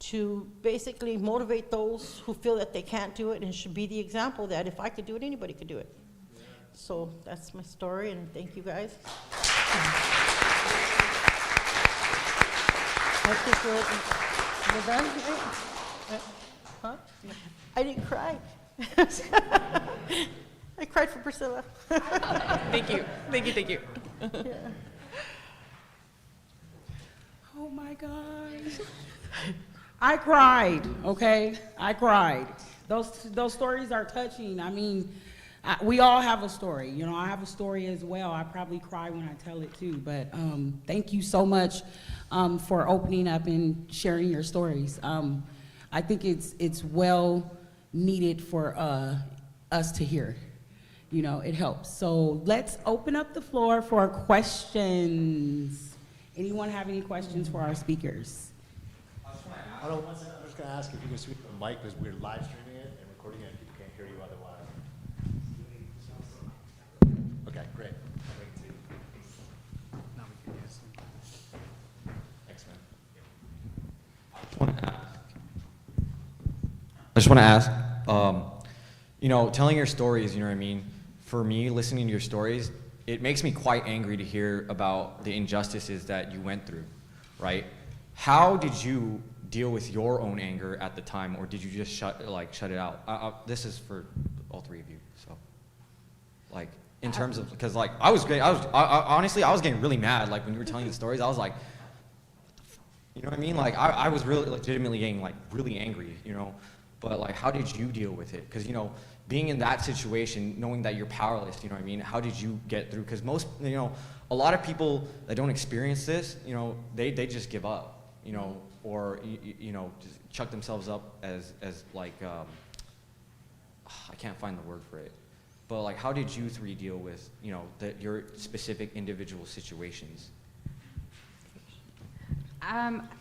to basically motivate those who feel that they can't do it and should be the example that if I could do it, anybody could do it. So that's my story, and thank you guys. I think we're done, right? Huh? I didn't cry. I cried for Priscilla. Thank you. Yeah. Oh my gosh. I cried, okay? I cried. Those stories are touching. I mean, we all have a story. I have a story as well. I probably cry when I tell it too, but thank you so much for opening up and sharing your stories. I think it's well needed for us to hear. It helps. So let's open up the floor for questions. Anyone have any questions for our speakers? I'm just going to ask if you can switch the mic because we're live streaming it and recording it and people can't hear you otherwise. Okay, great. Thanks, man. I just want to ask, telling your stories, for me, listening to your stories, it makes me quite angry to hear about the injustices that you went through, right? How did you deal with your own anger at the time, or did you just shut it out? This is for all 3 of you, so, in terms of, because, honestly, I was getting really mad, when you were telling the stories, I was like, you know what I mean? I was really legitimately getting, really angry, but like, how did you deal with it? Because, you know, being in that situation, knowing that you're powerless, you know what I mean? How did you get through? Because most, you know, a lot of people that don't experience this, you know, they just give up, you know, or, you know, just chuck themselves up as like, I can't find the word for it. But like, how did you three deal with, you know, your specific individual situations?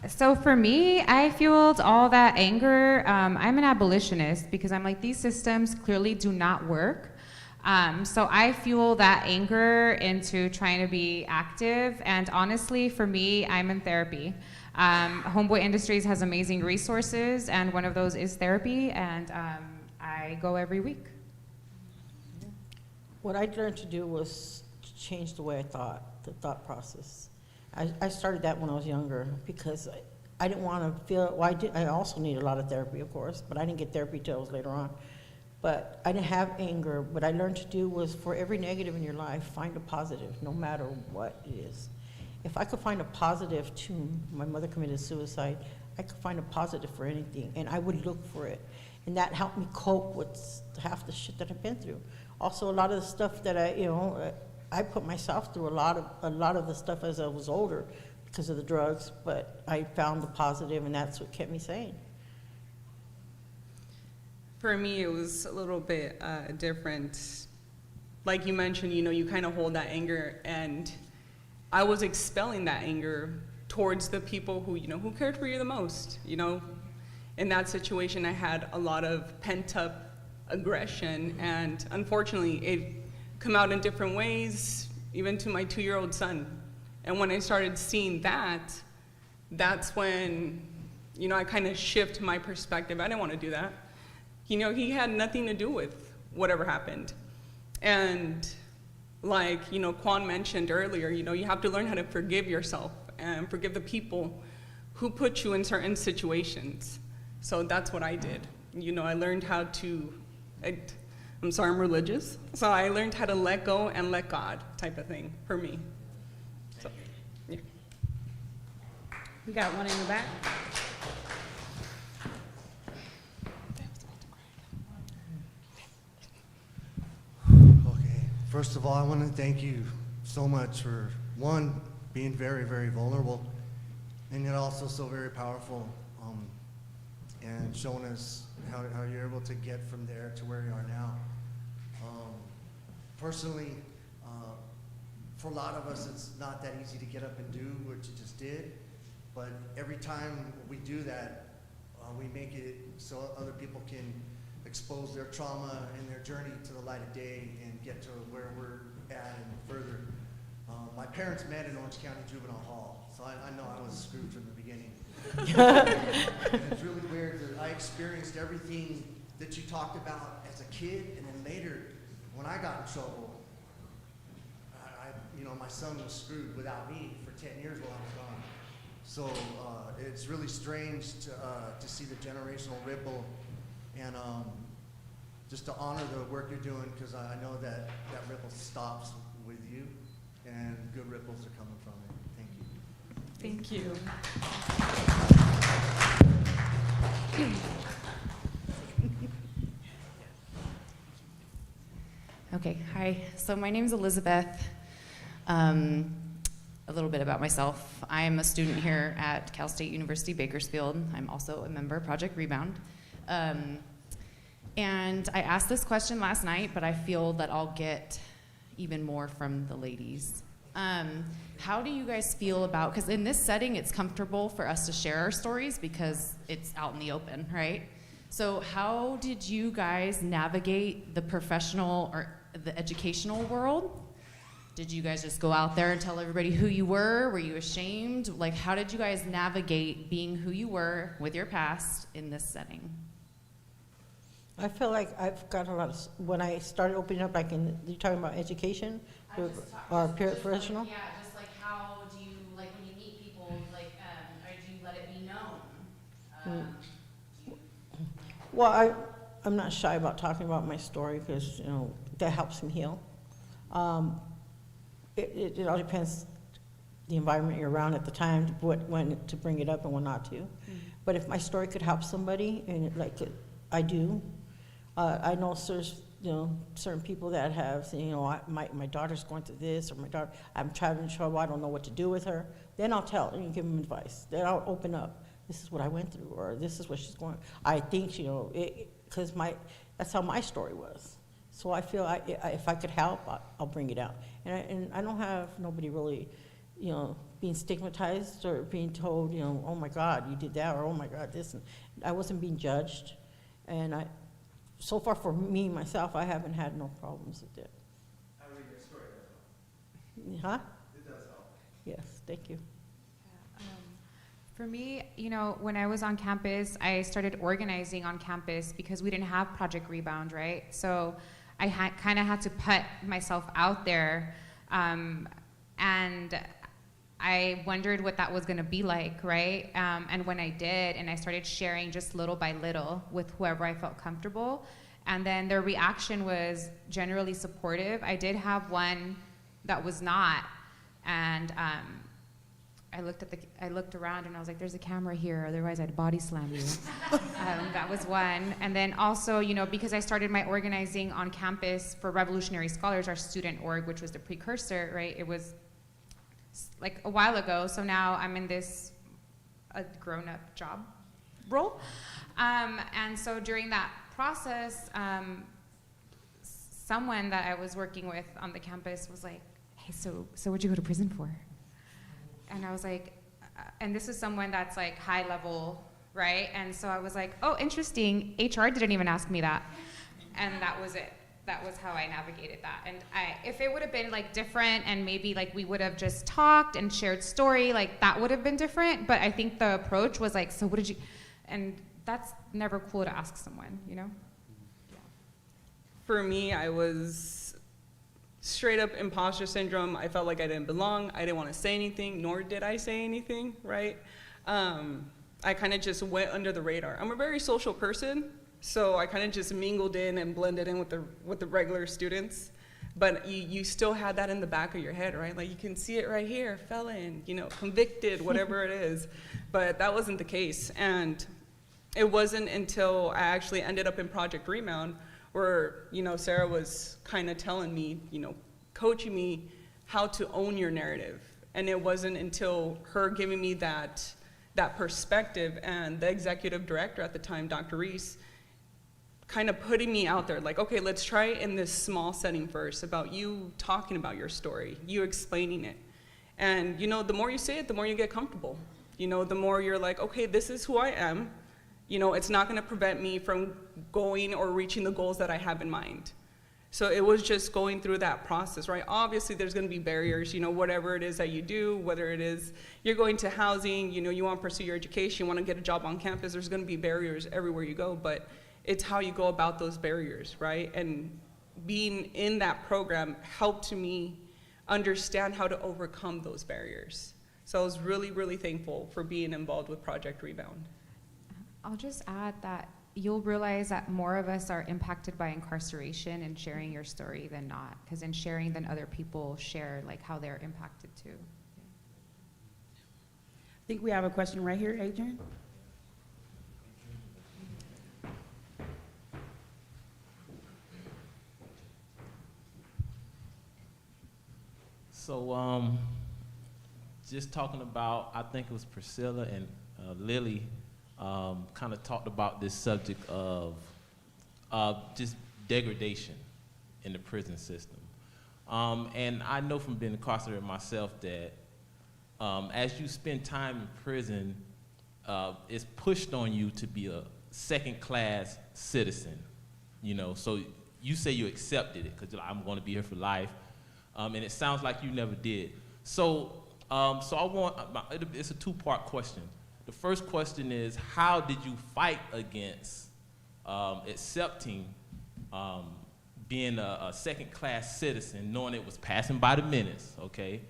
So for me, I fueled all that anger. I'm an abolitionist because I'm like, these systems clearly do not work. So I fuel that anger into trying to be active. And honestly, for me, I'm in therapy. Homeboy Industries has amazing resources, and one of those is therapy, and I go every week. What I learned to do was to change the way I thought, the thought process. I started that when I was younger because I didn't want to feel, well, I also need a lot of therapy, of course, but I didn't get therapy till I was later on. But I didn't have anger. What I learned to do was, for every negative in your life, find a positive, no matter what it is. If I could find a positive to, my mother committed suicide, I could find a positive for anything, and I would look for it. And that helped me cope with half the shit that I've been through. Also, a lot of the stuff that I put myself through a lot of the stuff as I was older because of the drugs, but I found the positive, and that's what kept me sane. For me, it was a little bit different. Like you mentioned, you know, you kind of hold that anger, and I was expelling that anger towards the people who, you know, who cared for you the most. You know, in that situation, I had a lot of pent-up aggression, and unfortunately, it come out in different ways, even to my 2-year-old son. And when I started seeing that, that's when, you know, I kind of shift my perspective. I didn't want to do that. You know, he had nothing to do with whatever happened. And like, you know, Quan mentioned earlier, you know, you have to learn how to forgive yourself and forgive the people who put you in certain situations. So that's what I did. You know, I learned how to, I'm sorry, I'm religious. So I learned how to let go and let God type of thing for me. So, yeah. We got one in the back. Okay, first of all, I want to thank you so much for, one, being very, very vulnerable, and yet also so very powerful, and showing us how you're able to get from there to where you are now. Personally, for a lot of us, it's not that easy to get up and do what you just did, but every time we do that, we make it so other people can expose their trauma and their journey to the light of day and get to where we're at and further. My parents met in Orange County Juvenile Hall, so I know I was screwed from the beginning. And it's really weird that I experienced everything that you talked about as a kid, and then later, when I got in trouble, you know, my son was screwed without me for 10 years while I was gone. So it's really strange to see the generational ripple, and just to honor the work you're doing, because I know that ripple stops with you, and good ripples are coming from it. Thank you. Thank you. Okay, hi. So my name's Elizabeth. A little bit about myself. I am a student here at Cal State University Bakersfield. I'm also a member of Project Rebound. And I asked this question last night, but I feel that I'll get even more from the ladies. How do you guys feel about, because in this setting it's comfortable for us to share our stories because it's out in the open, right? So how did you guys navigate the professional or the educational world? Did you guys just go out there and tell everybody who you were? Were you ashamed? Like, how did you guys navigate being who you were with your past in this setting? I feel like I've got a lot of, when I started opening up, like you're talking about education or professional? Yeah, just like how do you, like when you meet people, like, or do you let it be known? Well, I'm not shy about talking about my story because, you know, that helps me heal. It all depends the environment you're around at the time, when to bring it up and when not to. But if my story could help somebody, and I do. I know certain people that have, my daughter's going through this, or my daughter, I'm having trouble, I don't know what to do with her. Then I'll tell and give them advice. Then I'll open up. This is what I went through, or this is what she's going. I think, because that's how my story was. So I feel if I could help, I'll bring it out. And I don't have nobody really, being stigmatized or being told, oh my God, you did that, or oh my God, this. And I wasn't being judged. And so far for me, myself, I haven't had no problems with it. I read your story, does Huh? It does help. Yes, thank you. For me, when I was on campus, I started organizing on campus because we didn't have Project Rebound, right? So I kind of had to put myself out there, and I wondered what that was going to be like, right? And when I did, and I started sharing just little by little with whoever I felt comfortable, and then their reaction was generally supportive. I did have one that was not, and I looked around and I was like, there's a camera here, otherwise I'd body slam you. That was one. And then also, because I started my organizing on campus for Revolutionary Scholars, our student org, which was the precursor, right? It was like a while ago, so now I'm in this grown-up job role. And so during that process, someone that I was working with on the campus was like, hey, so what'd you go to prison for? And I was like, and this is someone that's like high level, right? And so I was like, oh, interesting. HR didn't even ask me that. And that was it. That was how I navigated that. And if it would have been like different and maybe like we would have just talked and shared story, like that would have been different. But I think the approach was like, so what did you, and that's never cool to ask someone, Yeah. For me, I was straight up imposter syndrome. I felt like I didn't belong. I didn't want to say anything, nor did I say anything, right? I kind of just went under the radar. I'm a very social person, so I kind of just mingled in and blended in with the regular students. But you still had that in the back of your head, right? Like you can see it right here, felon, convicted, whatever it is. But that wasn't the case. And it wasn't until I actually ended up in Project Rebound where, Sarah was kind of telling me, coaching me how to own your narrative. And it wasn't until her giving me that perspective and the executive director at the time, Dr. Reese, kind of putting me out there, like, okay, let's try it in this small setting first, about you talking about your story, you explaining it. And, the more you say it, the more you get comfortable. The more you're like, okay, this is who I am. It's not going to prevent me from going or reaching the goals that I have in mind. So it was just going through that process, right? Obviously, there's going to be barriers, whatever it is that you do, whether it is you're going to housing, you want to pursue your education, you want to get a job on campus, there's going to be barriers everywhere you go, but it's how you go about those barriers, right? And being in that program helped me understand how to overcome those barriers. So I was really, really thankful for being involved with Project Rebound. I'll just add that you'll realize that more of us are impacted by incarceration and sharing your story than not, because in sharing, then other people share like how they're impacted too. I think we have a question right here, Adrian. So, just talking about, I think it was Priscilla and Lily kind of talked about this subject of just degradation in the prison system. And I know from being incarcerated myself that as you spend time in prison, it's pushed on you to be a second-class citizen, So you say you accepted it because I'm going to be here for life, and it sounds like you never did. So I want, it's a two-part question. The first question is, how did you fight against accepting being a second-class citizen, knowing it was passing by the minutes, okay?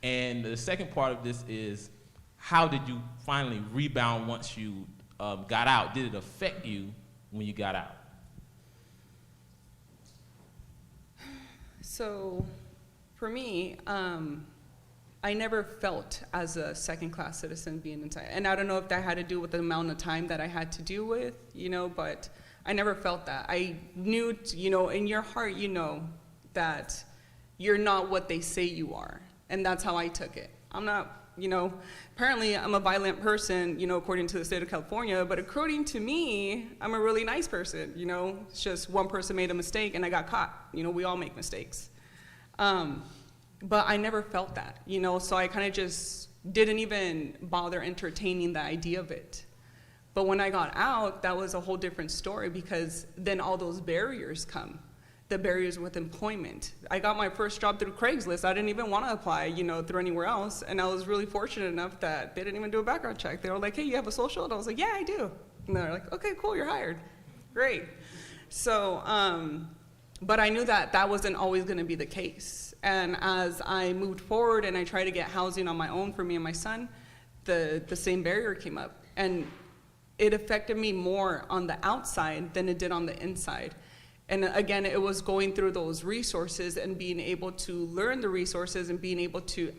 And the second part of this is, how did you finally rebound once you got out? Did it affect you when you got out? So for me, I never felt as a second-class citizen being inside. And I don't know if that had to do with the amount of time that I had to deal with, but I never felt that. I knew, you know, in your heart, you know that you're not what they say you are. And that's how I took it. I'm not, you know, apparently I'm a violent person, you know, according to the state of California, but according to me, I'm a really nice person, you know. It's just one person made a mistake and I got caught. You know, we all make mistakes. But I never felt that, you know, so I kind of just didn't even bother entertaining the idea of it. But when I got out, that was a whole different story, because then all those barriers come, the barriers with employment. I got my first job through Craigslist. I didn't even want to apply, you know, through anywhere else. And I was really fortunate enough that they didn't even do a background check. They were like, hey, you have a social? And I was like, yeah, I do. And they're like, okay, cool, you're hired. Great. So, but I knew that that wasn't always going to be the case. And as I moved forward and I tried to get housing on my own for me and my son, the same barrier came up. And it affected me more on the outside than it did on the inside. And again, it was going through those resources and being able to learn the resources and being able to